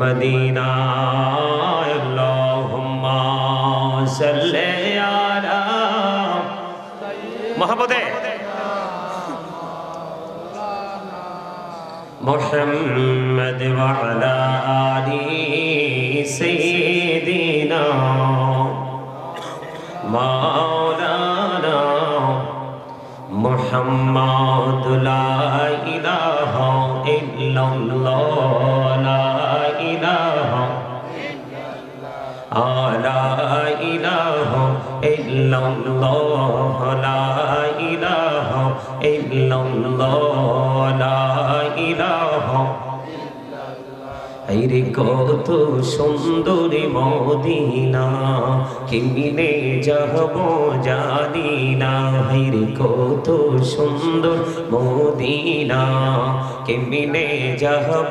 Medina अल्लाहुम्मा सल्ले अला मोहब्बते मुहम्मद व अला आलि सय्यिदिना मौलाना मुहम्मद ला इलाहा इल्लल्लाह ला इलाहा ला इलाहा इल्लल्लाह ला इलाहा इल्लल्लाह ला इलाहा আইরে কত সুন্দরী মদিনা কেমনে যাব জানি না আইরে কত সুন্দর মদিনা কেমনে যাব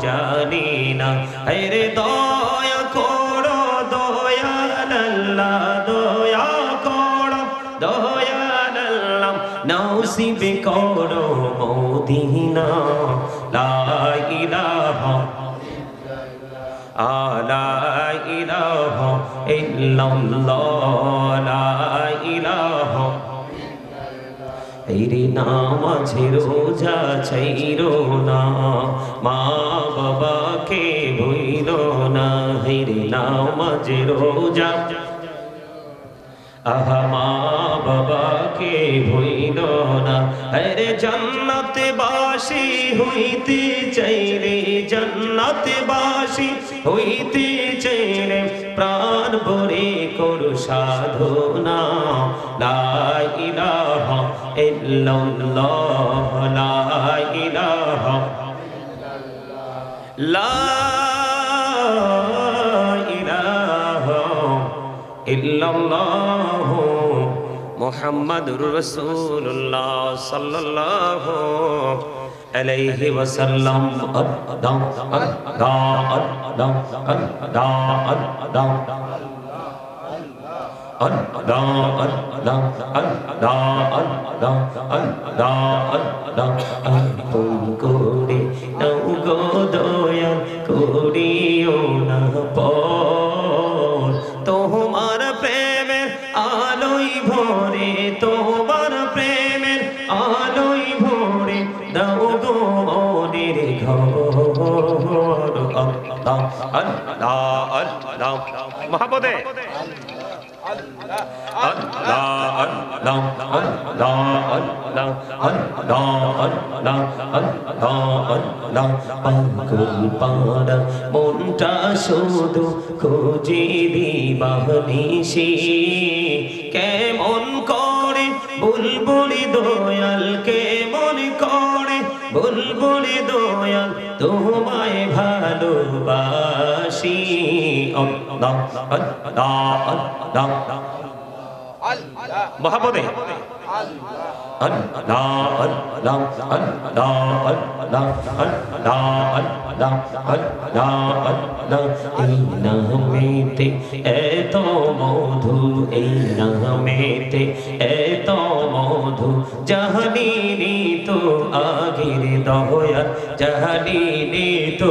জানি না আইরে দয়া করো দয়াল আল্লাহ দয়া করো দয়াল আল্লাহ নসিব করো মদিনা লা ইলাহা لا إله إلا الله لا إله तेरी नामाज रोजा छैरो ना माँ बाबा के भूलो ना तेरी नामाज रोजा आहा माँ बाबा के भूलो ना अरे जन्नत बाशी हुईते चैरे जन्नत बाशी हुईते चैरे प्राण भरे करो साधना ला इलाहा इल्लल्लाह ला इलाहा ला इलाहा इल्लल्लाह मुहम्मदुर रसूलुल्लाह सल्लल्लाहु अलैहि वसल्लम अद्दाम अद्दाम अद्दाम अद्दाम अद्दाम अद्दाम अद्दाम अद्दाम अद्दाम अद्दाम तुम कोरे नौगो दया कोरियो ना पर তোমার প্রেমের আলোই ভরে তোমার প্রেমের আলোই ভরে দাও গো মনের ঘর আল্লাহ আল্লাহ আল্লাহ মহব্বতে আল্লাহ আল্লাহ আল্লাহ আল্লাহ আল্লাহ আল্লাহ আল্লাহ পাগল পাড়া মনটা শুধু খুঁজে দিবানিশি কেমন করে বুলবুলি দয়াল কেমন করে বুলবুলি দয়াল তোমায় ভালোবাসি আল্লাহ আল্লাহ আল্লাহ মোহাম্মদে আল্লাহ আল্লাহ আল্লাহ আল্লাহ আল্লাহ আল্লাহ আল্লাহ আল্লাহ এই নামেতে এত মধু এই নামেতে এত মধু জাহানিনি তো আগের দয়া জাহানিনি তো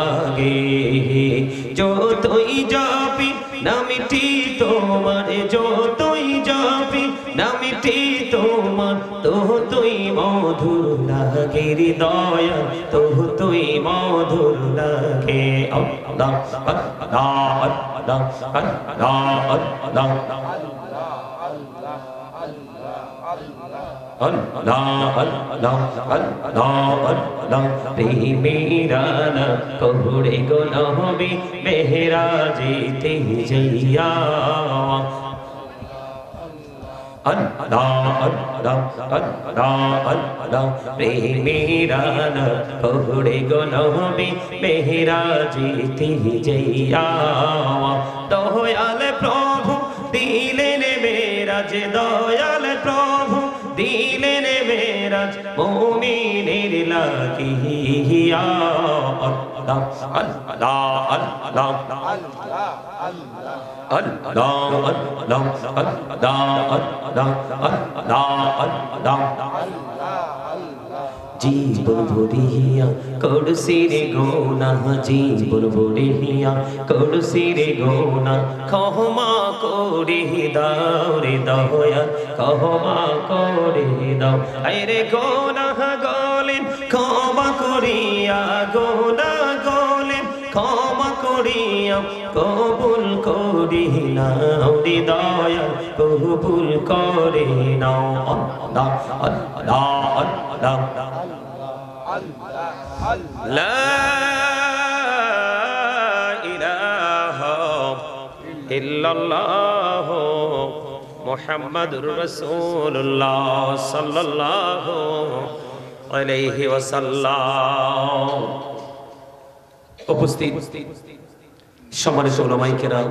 আগে যতই যাবি নামটি তোমার যতই যাবি নামটি তোমার তো তুই মধুর লাগে দয়া তো তুই মধুর লাগে আল্লাহ আল্লাহ আল্লাহ আল্লাহ আল্লাহ अल्लाह अल्लाह अल्लाह अल्लाह प्रेमीराना कोहड़े गो नबी मेहरा जीते जैया अल्लाह अल्लाह अल्लाह अल्लाह प्रेमीराना कोहड़े गो नबी मेहरा जीते जैया दयाल प्रभु दिलेन मेराज दयाल प्रभु दिलेन मेराज मोमिनेर लागिया अल्लाह अल्लाह अल्लाह अल्लाह अल्लाह अल्लाह अल्लाह अल्लाह अल्लाह জীবন ভরিয়া করছি রে গুনাহ জীবন ভরিয়া করছি রে গুনাহ ক্ষমা করে দাও রে দয়াল ক্ষমা করে দাও আরে গুনাহ গলেন ক্ষমা করিয়া গুনাহ গলেন ক্ষমা করিয়া কবুল করি নাও রে দয়াল কবুল করে নাও আল্লাহ আল্লাহ আল্লাহ লা ইলাহা ইল্লাল্লাহ মুহাম্মাদুর রাসূলুল্লাহ সাল্লাল্লাহু আলাইহি ওয়াসাল্লাম। উপস্থিত সম্মানিত উলামায়ে কেরাম,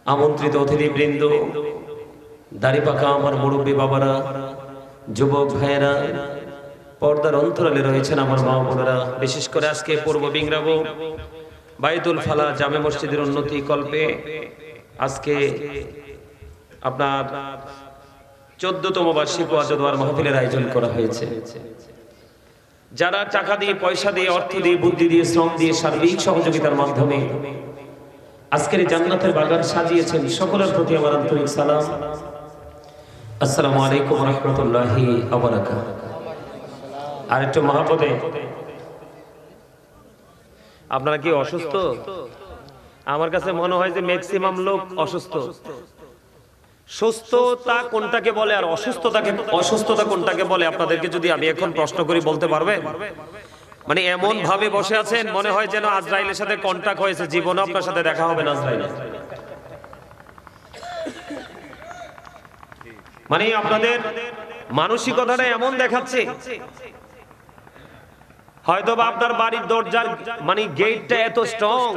আমন্ত্রিত অতিথিবৃন্দ, দাড়িপাকা আমার মুরব্বী বাবারা, যুবক ভাইয়েরা, পর্দার অন্তরালে রয়েছেন আমার মা বোনেরা, বিশেষ করে আজকে পূর্ব বিংরাবো বাইতুল ফালা জামে মসজিদের উন্নতি কল্পে আজকে আপনার 14তম বার্ষিক ওয়াজ ও দোয়ার মাহফিলের আয়োজন করা হয়েছে। যারা টাকা দিয়ে, পয়সা দিয়ে, অর্থ দিয়ে, বুদ্ধি দিয়ে, শ্রম দিয়ে, সার্বিক সহযোগিতার মাধ্যমে আজকের জান্নাতের বাগান সাজিয়েছেন, সকলের প্রতি আমার আন্তরিক সালাম। আসসালামু আলাইকুম ওয়া রাহমাতুল্লাহি ওয়া বারাকাতুহু। আর একটু মহাপদে, আপনারা কি অসুস্থ? আমার কাছে মনে হয় যে ম্যাক্সিমাম লোক অসুস্থ। সুস্থতা কোনটাকে বলে আর অসুস্থতা কোনটাকে বলে আপনাদেরকে যদি আমি এখন প্রশ্ন করি বলতে পারবেন? মানে এমন ভাবে বসে আছেন মনে হয় যেন আজরাইলের সাথে কন্টাক্ট হয়েছে, জীবনে আপনার সাথে দেখা হবে না আজরাইল। মানে আপনাদের মানসিকতাটা এমন দেখাচ্ছে হয়তো বা আপনার বাড়ির দরজার মানে গেটটা এত স্ট্রং,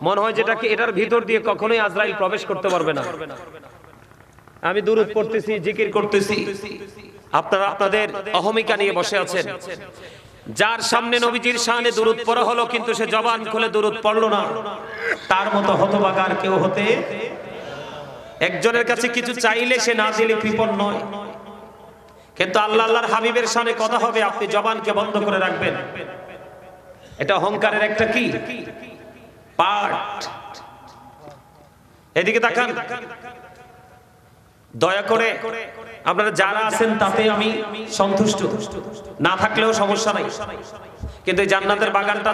মনে হয় যেটাকে এটার ভিতর দিয়ে কখনোই আজরাইল প্রবেশ করতে পারবে না। আমি দুরূদ পড়তেছি, জিকির করতেছি, আপনারা আপনাদের অহমিকা নিয়ে বসে আছেন। যার সামনে নবীজির শানে দুরূদ পড়া হলো কিন্তু সে জবান খুলে দুরূদ পড়লো না, তার মতো হতভাগা আর কেউ হতে। একজনের কাছে কিছু চাইলে সে না দিলে কৃপণ নয়, কিন্তু আল্লাহ আল্লাহর হাবিবের শানে কথা হবে, আপনি জবানকে বন্ধ করে রাখবেন। এটা অহংকারের একটা কি পার্ট। এদিকে তাকান, দয়া করে আপনারা যারা আছেন তাতে আমি সন্তুষ্ট, না থাকলেও সমস্যা নাই। কিন্তু জান্নাতের বাগানটা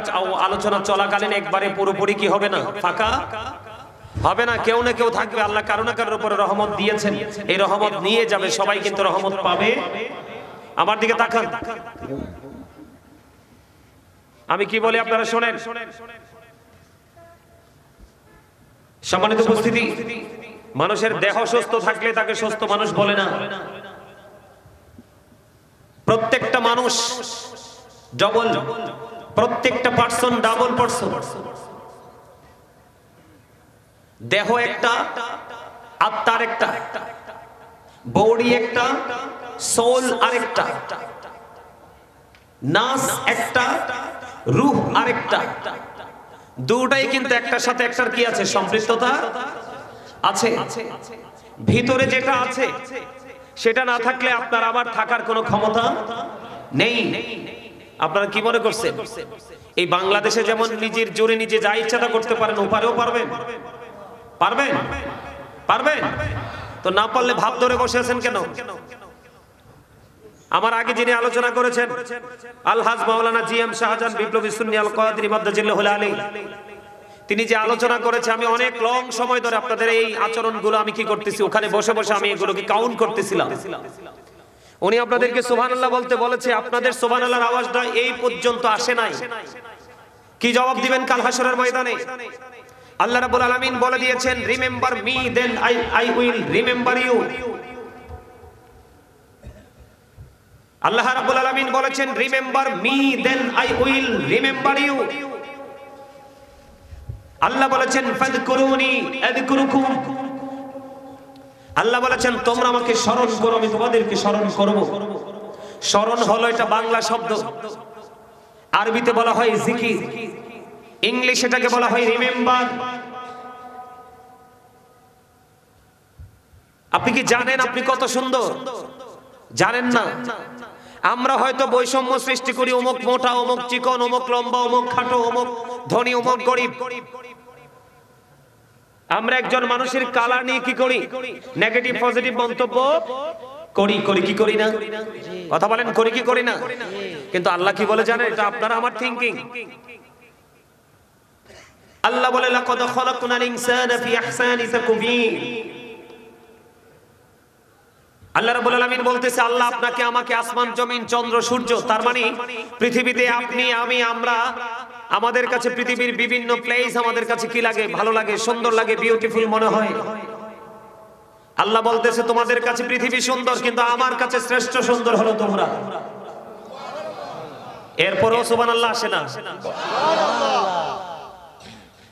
আলোচনা চলাকালীন একবারে পুরোপুরি কি হবে না, ফাঁকা হবে না। কেউ না কেউ থাকবে। আল্লাহ কারো না কারোর উপরে রহমত দিয়েছেন, এই রহমত নিয়ে যাবে, সবাই কিন্তু রহমত পাবে। আমার দিকে তাকান, আমি কি বলি আপনারা শোনেন। সম্মানিত উপস্থিতি, মানুষের দেহ সুস্থ থাকলে তাকে সুস্থ মানুষ বলে না। প্রত্যেকটা মানুষ ডবল, প্রত্যেকটা পার্সন ডাবল পার্সন। দেহ একটা, আত্মার একটা, বডি একটা, সোল আরেকটা, নাস একটা, রূহ আরেকটা। দুটাই কিন্তু একটার সাথে একটার কি আছে, সম্পৃক্ততা আছে। ভিতরে যেটা আছে সেটা না থাকলে আপনার আবার থাকার কোনো ক্ষমতা নেই। আপনারা কি মনে করছেন এই বাংলাদেশে যেমন নিজের জোরে নিজে যা ইচ্ছা তা করতে পারেন, ওপারেও পারবেন? পারবেন? পারবেন তো না পারলে ভাব ধরে বসে আছেন কেন? আমার আগে যিনি আলোচনা করেছেন আলহাজ মাওলানা জিএম শাহজাহান বিপ্লবী সুন্নি আল কাদেরী মাদ্দাজিল্লাহুল আলী, তিনি যে আলোচনা করেছে, আমি অনেক লং সময় ধরে আপনাদের এই আচরণগুলো আমি কি করতেছি, ওখানে বসে বসে আমি এগুলোকে কাউন্ট করতেছিলাম। উনি আপনাদেরকে সুবহানাল্লাহ বলতে বলেছে, আপনাদের সুবহানাল্লাহর আওয়াজটা এই পর্যন্ত আসে নাই। কি জবাব দিবেন কাল হাশরের ময়দানে? আল্লাহ রাব্বুল আলামিন বলে দিয়েছেন, remember me then I will remember you. আল্লাহ রাব্বুল আলামিন বলেছেন, remember me then I will remember you. আল্লাহ বলেছেন, ফাযকুরুনি আযকুরুকুম। আল্লাহ বলেছেন, তোমরা আমাকে স্মরণ করো, আমি তোমাদেরকে স্মরণ করব। স্মরণ হলো এটা বাংলা শব্দ, আরবিতে বলা হয় জিকির, ইংলিশ এটাকে বলা হয় রিমেম্বার। আপনি কি জানেন আপনি কত সুন্দর? জানেন না? আমরা হয়তো বৈষম্য সৃষ্টি করি, অমুক মোটা, অমুক চিকন, অমুক লম্বা, অমুক খাটো, অমুক ধনী, অমুক গরিব। আমরা একজন মানুষের কালার নিয়ে কি করি? নেগেটিভ পজিটিভ মন্তব্য করি কি করি না? কথা বলেন, করি কি করি না? কিন্তু আল্লাহ কি বলে জানেন? এটা আপনার আমার থিংকিং। আল্লাহ বলে লাকাদ খালাকনাল ইনসানা ফি আহসানি তাকওয়িম। আল্লাহ রাব্বুল আলামিন বলতেছে, আল্লাহ আপনাকে আমাকে আসমান জমিন চন্দ্র সূর্য, তার মানে পৃথিবীতে আপনি আমি আমরা, আমাদের কাছে পৃথিবীর বিভিন্ন প্লেস আমাদের কাছে কি লাগে? ভালো লাগে, সুন্দর লাগে, বিউটিফুল মনে হয়। আল্লাহ বলতেছে তোমাদের কাছে পৃথিবী সুন্দর, কিন্তু আমার কাছে শ্রেষ্ঠ সুন্দর হলো তোমরা। এরপরও সুবহানাল্লাহ আসে না?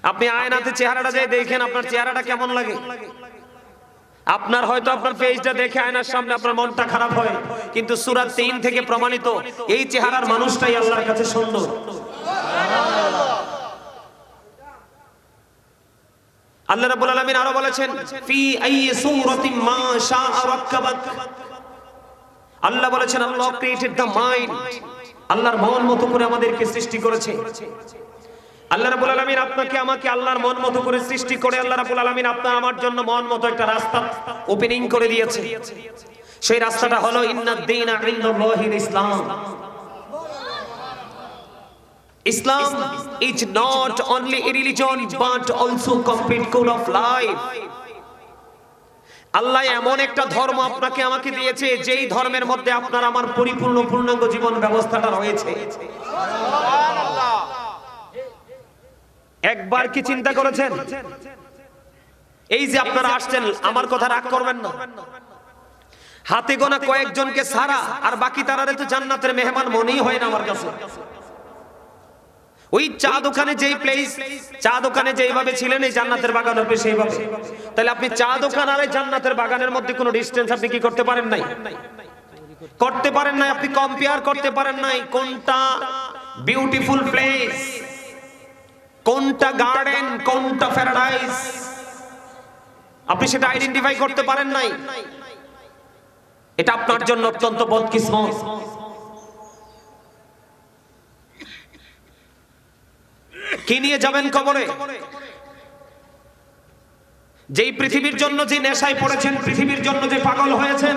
আপনি আয়নাতে চেহারাটা যাই দেখেন, আপনার চেহারাটা কেমন লাগে? আপনার হয়তো আপনার ফেসটা দেখে আয়নার সামনে আপনার মনটা খারাপ হয়, কিন্তু সূরা 3 থেকে প্রমাণিত এই চেহারার মানুষটাই আল্লাহর কাছে সুন্দর। আল্লাহ রাব্বুল আলামিন আরো বলেছেন ফি আইয়ি সূরাতিন মা শাআ রাক্কাবাক। আল্লাহ বলেছেন আল্লাহ ক্রিয়েটেড দ্য মাইন্ড। আল্লাহর মন মতো করে আমাদেরকে সৃষ্টি করেছে। আল্লাহ রাব্বুল আলামিন আপনাকে আমাকে আল্লাহর মন মতো করে সৃষ্টি করে আল্লাহ রাব্বুল আলামিন আপনার আমার জন্য মন মতো একটা রাস্তা ওপেনিং করে দিয়েছে। সেই রাস্তাটা হলো ইন্নাদ দীনা ইনদাল্লাহিল ইসলাম। Islam is not only a religion but also complete code of life. আল্লাহ এমন একটা ধর্ম আপনাকে আমাকে দিয়েছে যেই ধর্মের মধ্যে আপনার আমার পরিপূর্ণ পূর্ণাঙ্গ জীবন ব্যবস্থাটা রয়েছে। সুবহানাল্লাহ। একবার কি চিন্তা করেছেন এই যে আপনারা আসছেন, আমার কথা রাগ করবেন না, হাতে গোনা কয়েকজনকে ছাড়া আর বাকি তারারে তো জান্নাতের মেহমান মনেই হয় না আমার কাছে। ওই চা দোকানে যেই প্লেস, চা দোকানে যেইভাবে ছিলেন এই জান্নাতের বাগান হবে সেইভাবে। তাহলে আপনি চা দোকান আর এই জান্নাতের বাগানের মধ্যে কোনো ডিসটেন্স আপনি কি করতে পারেন নাই? করতে পারেন নাই। আপনি কম্পেয়ার করতে পারেন নাই কোনটা বিউটিফুল প্লেস, কোনটা গার্ডেন, কোনটা প্যারাডাইস, আপনি সেটা আইডেন্টিফাই করতে পারেন নাই। এটা আপনার জন্য অত্যন্ত বদকিসমত। কি নিয়ে যাবেন কবরে? যেই পৃথিবীর জন্য যে নেশায় পড়েছেন, পৃথিবীর জন্য যে পাগল হয়েছেন,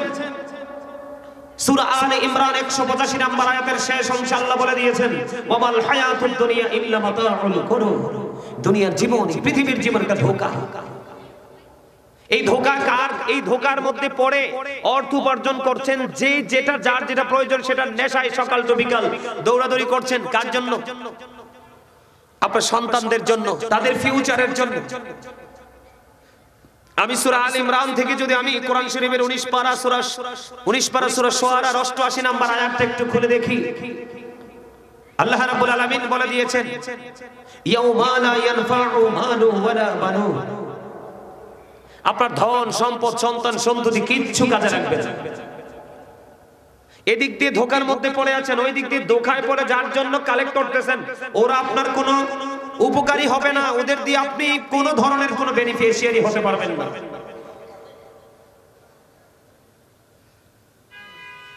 সূরা আলে ইমরান 185 নম্বর আয়াতের শেষ অংশে আল্লাহ বলে দিয়েছেন ওয়ামাল হায়াতুদ দুনিয়া ইল্লা মাতাউল গুরুর। দুনিয়ার জীবন, পৃথিবীর জীবনটা ধোঁকা। এই ধোঁকা কার? এই ধোঁকার মধ্যে পড়ে অর্থ উপার্জন করছেন, যে যেটা যার যেটা প্রয়োজন সেটা নেশায় সকাল তো বিকাল দৌড়াদৌড়ি করছেন। কার জন্য? আপনার সন্তানদের জন্য, তাদের ফিউচারের জন্য। আমি সূরা আলে ইমরান থেকে যদি আমি কোরআন শরীফের 19 পারা সূরা শুআরা 88 নম্বর আয়াতটা একটু খুলে দেখি, আল্লাহ রাব্বুল আলামিন বলে দিয়েছেন ইয়াউমা লা ইয়ানফাউ মালু ওয়ালা বানুন। আপনার ধন সম্পদ সন্তান সন্ততি কিচ্ছু কাজে লাগবে না। এদিক দিয়ে ধোকার মধ্যে পড়ে আছেন, ওই দিক দিয়ে ধোকায় পড়ে যার জন্য কালেক্ট করতেছেন, ওরা আপনার কোনো উপকারী হবে না, ওদের দিয়ে আপনি কোনো ধরনের কোনো বেনিফিশিয়ারি হতে পারবেন না।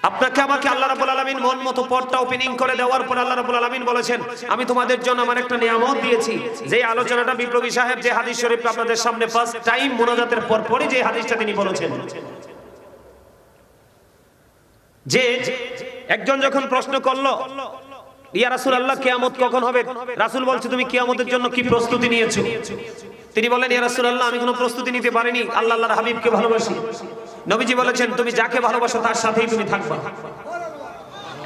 আপনাকে আমাকে আল্লাহ রাব্বুল আলামিন মন মতো পথটা ওপেনিং করে দেওয়ার পর আল্লাহ রাব্বুল আলামিন বলেছেন আমি তোমাদের জন্য আমার একটা নিয়ামত দিয়েছি। যে আলোচনাটা বিপ্লবী সাহেব যে হাদিস শরীফ আপনাদের সামনে ফার্স্ট টাইম মুনাজাতের পর পরই যে হাদিসটা তিনি বলেছেন, যে একজন যখন প্রশ্ন করলো ইয়া রাসূলুল্লাহ কিয়ামত কখন হবে, রাসূল বলছে তুমি কিয়ামতের জন্য কি প্রস্তুতি নিয়েছো? তিনি বলেন ইয়া রাসূলুল্লাহ আমি কোনো প্রস্তুতি নিতে পারিনি, আল্লাহর হাবিবকে ভালোবাসি। নবীজি বলেছেন তুমি যাকে ভালোবাসো তার সাথেই তুমি থাকবা।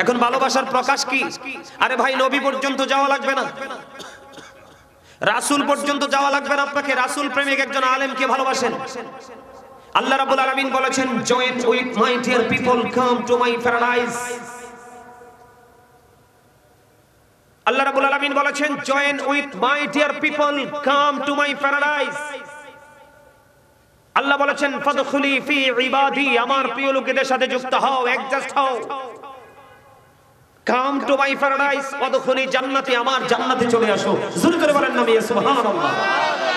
এখন ভালোবাসার প্রকাশ কি? আরে ভাই নবী পর্যন্ত যাওয়া লাগবে না, রাসূল পর্যন্ত যাওয়া লাগবে না, আপনাকে রাসূল প্রেমিক একজন আলেমকে ভালোবাসেন। আল্লাহ রাব্বুল আলামিন বলেছেন join with my dear people come to my paradise. আল্লাহ রাব্বুল আলামিন বলেছেন join with my dear people come to my paradise. আল্লাহ বলেছেন ফাদখুলি ফি ইবাদি, আমার প্রিয় লোকেদের সাথে যুক্ত হও, অ্যাডজাস্ট হও। কাম টু মাই প্যারাডাইস, ফাদখুলি জান্নাতি, আমার জান্নাতে চলে আসো। জোরে করে বলেন না সুবহানাল্লাহ।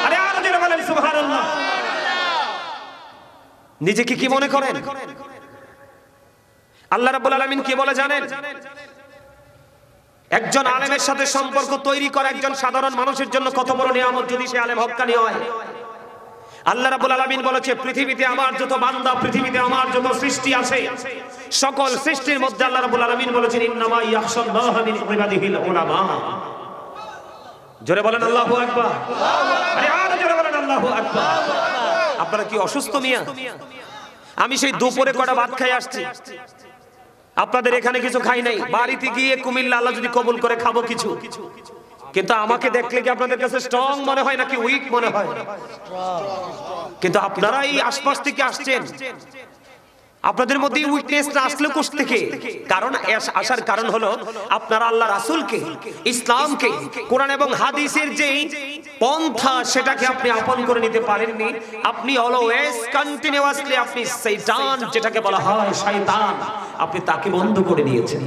আরে আরো জোরে বলেন সুবহানাল্লাহ। নিজেকে কি মনে করেন? আল্লাহ রাব্বুল আলামিন কি বলে জানেন? একজন আলেমের সাথে সম্পর্ক তৈরি করা একজন সাধারণ মানুষের জন্য কত বড় নিয়ামত যদি সে আলেম হক্কানি হয়। আল্লাহ রাব্বুল আলামিন বলেছে, পৃথিবীতে আমার যত বান্দা, পৃথিবীতে আমার যত সৃষ্টি আছে, সকল সৃষ্টির মধ্যে আল্লাহ রাব্বুল আলামিন বলেছেন ইন্নামা ইয়াখশাল্লাহা মিন ইবাদিহিল উলামা। জোরে বলেন আল্লাহু আকবার। আরে আর জোরে বলেন আল্লাহু আকবার। আপনারা কি অসুস্থ মিয়া? আমি সেই দুপুরে কটা ভাত খাই আসছি, আপনাদের এখানে কিছু খাই নাই। বাড়িতে গিয়ে কুমিল্লা আল্লাহ যদি কবুল করে খাবো কিছু, কিন্তু আমাকে দেখলে কি আপনাদের কাছে স্ট্রং মনে হয় নাকি উইক মনে হয়? কিন্তু আপনারা এই আশপাশ থেকে আসছেন, আপনাদের মধ্যে উইকনেস না আসলে কোথা থেকে? কারণ আসার কারণ হলো আপনারা আল্লাহ রাসূলকে, ইসলামকে, কোরআন এবং হাদিসের যে পন্থা সেটাকে আপনি আপন করে নিতে পারেননি। আপনি অলওয়েজ কন্টিনিউয়াসলি আপনি শয়তান, যেটাকে বলা হয় শয়তান, আপনি তাকে বন্ধ করে নিয়েছেন।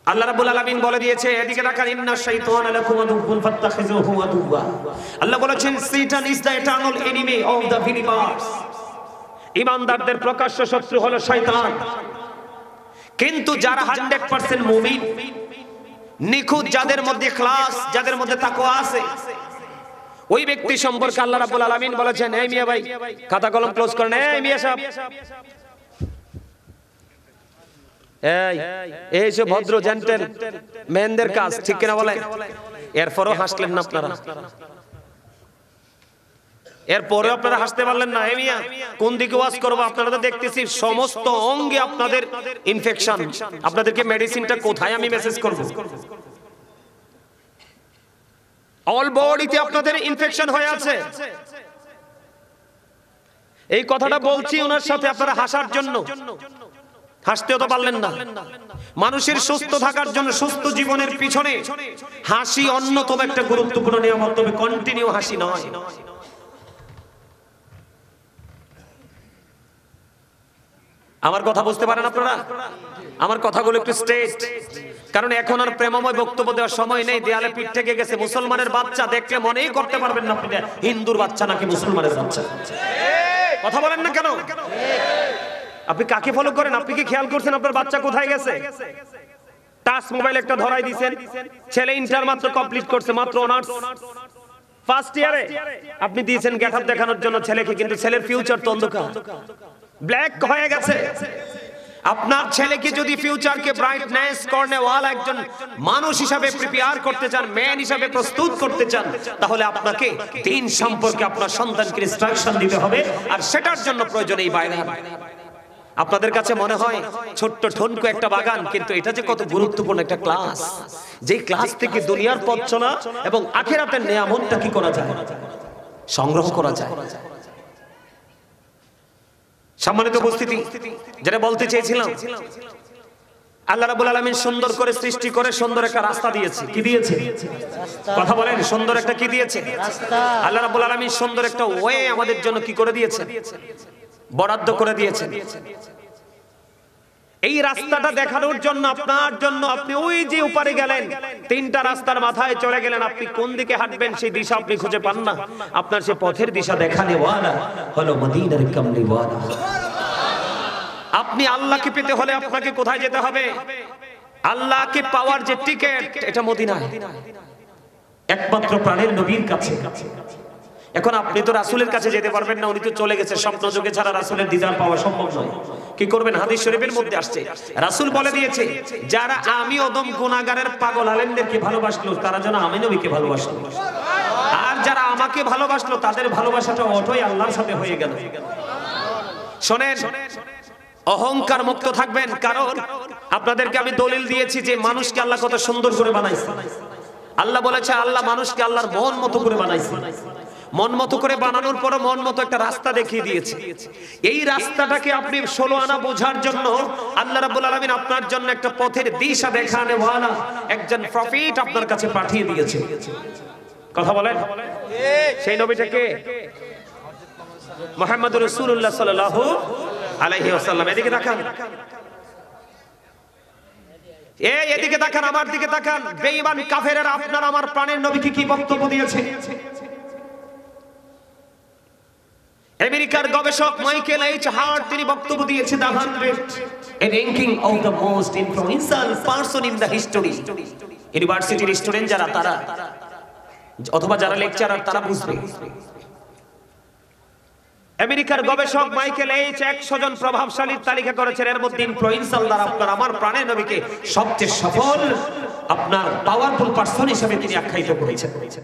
আল্লাহ রাব্বুল আলামিন বলে দিয়েছে, এদিকে রাখার ইন্না শাইতানা লাকুম আদুউন ফাত্তাখিযুহু আদুওয়া। আল্লাহ বলেছেন শয়তান is the eternal enemy of the believers. ঈমানদারদের প্রকাশ্য শত্রু হলো শয়তান। কিন্তু যারা 100% মুমিন, নিখুঁত, যাদের মধ্যে ইখলাস, যাদের মধ্যে তাকওয়া আছে, ওই ব্যক্তি সম্পর্কে আল্লাহ রাব্বুল আলামিন বলেছেন, এই মিয়া ভাই খাতা কলম ক্লোজ করেন। এই মিয়া সাহেব, এই যে ভদ্র জেন্টেল মেনদের কাজ, ঠিক কিনা বলেন? এরপরও হাসলেন না আপনারা, এরপরে আপনারা হাসতে পারলেন না। এই মিয়া কোন দিকে ওয়াজ করবো? আপনারা তো দেখতেছি সমস্ত অঙ্গে আপনাদের ইনফেকশন। আপনাদেরকে মেডিসিনটা কোথায় আমি মেসেজ করব? অল বডিতে আপনাদের ইনফেকশন হয়ে আছে। এই কথাটা বলছি ওনার সাথে আপনারা হাসার জন্য, হাসতেও তো পারলেন না। মানুষের সুস্থ থাকার জন্য, সুস্থ জীবনের পিছনে হাসি অন্যতম একটা গুরুত্বপূর্ণ নিয়ামত, তবে কন্টিনিউ হাসি নয়। আমার কথা বুঝতে পারেন আপনারা? আমার কথাগুলো একটু স্ট্রেট, কারণ এখন আর প্রেমময় বক্তব্য দেওয়ার সময় নেই। দেয়ালে পিঠ থেকে গেছে। মুসলমানের বাচ্চা দেখলে মনেই করতে পারবেন না আপনি হিন্দুর বাচ্চা নাকি মুসলমানের বাচ্চা। কথা বলেন না কেন? আপনি কাকে ফলো করেন? আপনি কি খেয়াল করছেন আপনার বাচ্চা কোথায় গেছে? টাচ মোবাইল একটা ধরাই দিয়েছেন, ছেলে ইন্টার মাত্র কমপ্লিট করছে, মাত্র অনার্স ফার্স্ট ইয়ারে আপনি দিয়েছেন গেটআপ দেখানোর জন্য ছেলেকে, কিন্তু ছেলের ফিউচার তো অন্ধকার, ব্ল্যাক হয়ে গেছে। আপনার ছেলেকে যদি ফিউচারকে ব্রাইটনেস করনেওয়ালা একজন মানুষ হিসাবে প্রিপেয়ার করতে চান, ম্যান হিসাবে প্রস্তুত করতে চান, তাহলে আপনাকে দ্বীন সম্পর্কে আপনার সন্তানকে ইনস্ট্রাকশন দিতে হবে। আর সেটার জন্য প্রয়োজন এই বায়না। আপনাদের কাছে মনে হয় ছোট্ট ঠনকো একটা বাগান, কিন্তু এটা যে কত গুরুত্বপূর্ণ একটা ক্লাস, যেই ক্লাস থেকে দুনিয়ার পথ চলা এবং আখিরাতের নিয়ামতটা কি করা যায়, সংগ্রহ করা যায়। সম্মানিত উপস্থিতি, যেটা বলতে চেয়েছিলাম, আল্লাহ রাব্বুল আলামিন সুন্দর করে সৃষ্টি করে সুন্দর একটা রাস্তা দিয়েছে। কি দিয়েছে? কথা বলেন, সুন্দর একটা কি দিয়েছে? রাস্তা। আল্লাহ রাব্বুল আলামিন সুন্দর একটা ওয়ে আমাদের জন্য কি করে দিয়েছে? বরাদ্দ করে দিয়েছেন। এই রাস্তাটা দেখানোর জন্য, আপনার জন্য, আপনি ওই যে উপরে গেলেন, তিনটা রাস্তার মাথায় চলে গেলেন, আপনি কোন দিকে হাঁটবেন সেই দিশা আপনি খুঁজে পান না। আপনার সে পথের দিশা দেখানেওয়ালা হলো মদিনার কামলিওয়ালা। আপনি আল্লাহকে পেতে হলে আপনাকে কোথায় যেতে হবে? আল্লাহকে পাওয়ার যে টিকেট, এটা মদিনায়, একমাত্র প্রাণের নবীর কাছে। এখন আপনি তো রাসূলের কাছে যেতে পারবেন না, উনি তো চলে গেছে। স্বপ্ন যুগে ছাড়া রাসূলের দিদার পাওয়া সম্ভব নয়। কি করবেন? হাদিস শরীফের মধ্যে আসছে, রাসূল বলে দিয়েছে, যারা আমি অদম গুনাহগারের পাগল আলেমদেরকে ভালোবাসলো, তারা যেন আমি নবীকে ভালোবাসলো। আর যারা আমাকে ভালোবাসলো, তাদের ভালোবাসাটা অটই আল্লাহর সাথে হয়ে গেল। শোনেন, অহংকার মুক্ত থাকবেন, কারণ আপনাদেরকে আমি দলিল দিয়েছি যে মানুষকে আল্লাহ কত সুন্দর করে বানাইছে। আল্লাহ বলেছে, আল্লাহ মানুষকে আল্লাহর মন মতো করে বানাইছে। মন মতো করে বানানোর পর মন মতো একটা রাস্তা দেখিয়ে দিয়েছে। এই রাস্তাটাকে আপনি 16 আনা বোঝার জন্য আল্লাহ রাব্বুল আলামিন আপনার জন্য একটা পথের দিশা দেখানেওয়ালা একজন প্রফেট আপনার কাছে পাঠিয়ে দিয়েছে। কথা বলেন, সেই নবীটা কে? মুহাম্মদুর রাসূলুল্লাহ সাল্লাল্লাহু আলাইহি ওয়াসাল্লাম। এদিকে তাকান, এদিকে তাকান, আমার দিকে তাকান। বেঈমান কাফেররা আপনার আমার প্রাণের নবীকে কি বক্তব্য দিয়েছে? আমেরিকার গবেষক মাইকেল এইচ হার্ট তিনি বক্তব্য দিয়েছেন the 100 A ranking of the most influential person in the history. ইউনিভার্সিটির স্টুডেন্ট যারা তারা অথবা যারা লেকচারার তারা বুঝবে। আমেরিকার গবেষক মাইকেল এইচ 100 জন প্রভাবশালীর তালিকা করেছেন, এর মধ্যে ইনফ্লুয়েন্সিয়াল দ্বারা আপনার আমার প্রাণের নবীকে সবচেয়ে সফল আপনার পাওয়ারফুল পারসন হিসেবে তিনি আখ্যায়িত করেছেন।